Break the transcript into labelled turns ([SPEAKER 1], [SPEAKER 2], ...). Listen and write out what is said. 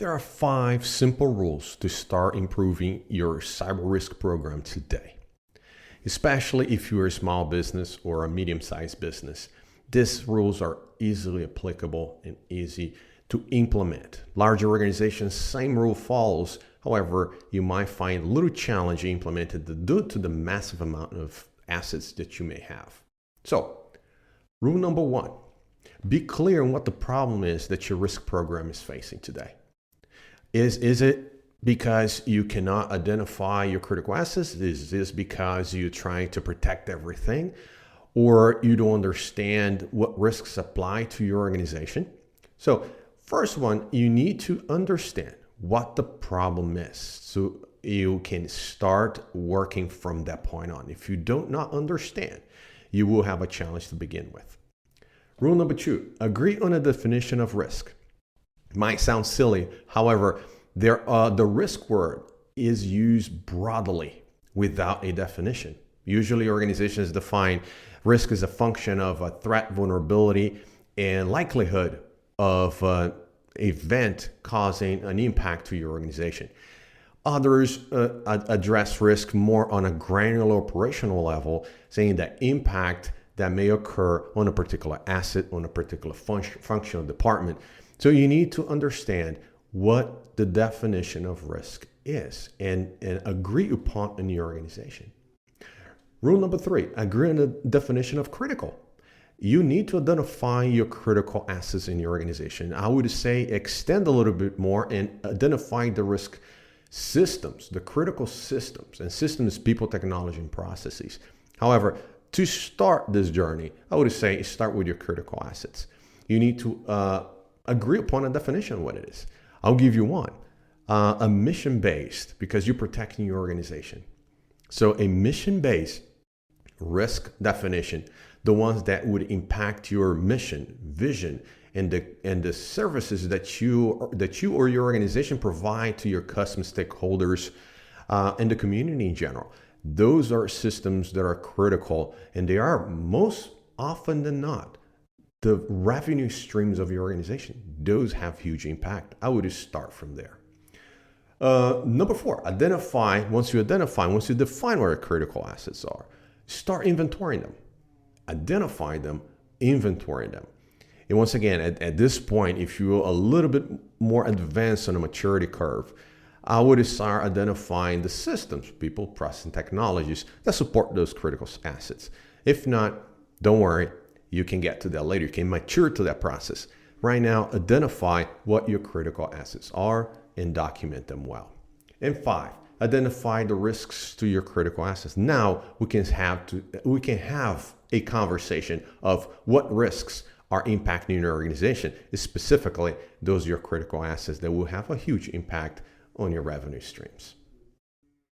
[SPEAKER 1] There are 5 simple rules to start improving your cyber risk program today. Especially if you're a small business or a medium-sized business, these rules are easily applicable and easy to implement. Larger organizations, same rule follows. However, you might find a little challenging implemented due to the massive amount of assets that you may have. So, rule number 1, be clear on what the problem is that your risk program is facing today. Is it because you cannot identify your critical assets? Is this because you're trying to protect everything? Or you don't understand what risks apply to your organization? So first one, you need to understand what the problem is so you can start working from that point on. If you do not understand, you will have a challenge to begin with. Rule number 2, agree on a definition of risk. Might sound silly, however, the risk word is used broadly without a definition. Usually organizations define risk as a function of a threat, vulnerability, and likelihood of an event causing an impact to your organization. Others address risk more on a granular operational level, saying that impact that may occur on a particular asset, on a particular functional department. So you need to understand what the definition of risk is and agree upon in your organization. Rule number 3, agree on the definition of critical. You need to identify your critical assets in your organization. I would say extend a little bit more and identify the risk systems, the critical systems, and systems, people, technology, and processes. However, to start this journey, I would say start with your critical assets. You need to agree upon a definition of what it is. I'll give you one, a mission-based, because you're protecting your organization. So a mission-based risk definition, the ones that would impact your mission, vision, and the services that you or your organization provide to your customer stakeholders and the community in general. Those are systems that are critical, and they are most often than not the revenue streams of your organization. Those have huge impact. I would just start from there. Number 4, once you define where critical assets are, start inventorying them. Identify them, inventory them. And once again, at this point, if you're a little bit more advanced on a maturity curve, I would start identifying the systems, people, process, and technologies that support those critical assets. If not, don't worry, you can get to that later. You can mature to that process. Right now, identify what your critical assets are and document them well. And 5, identify the risks to your critical assets. Now we can have a conversation of what risks are impacting your organization, specifically those are your critical assets that will have a huge impact on your revenue streams.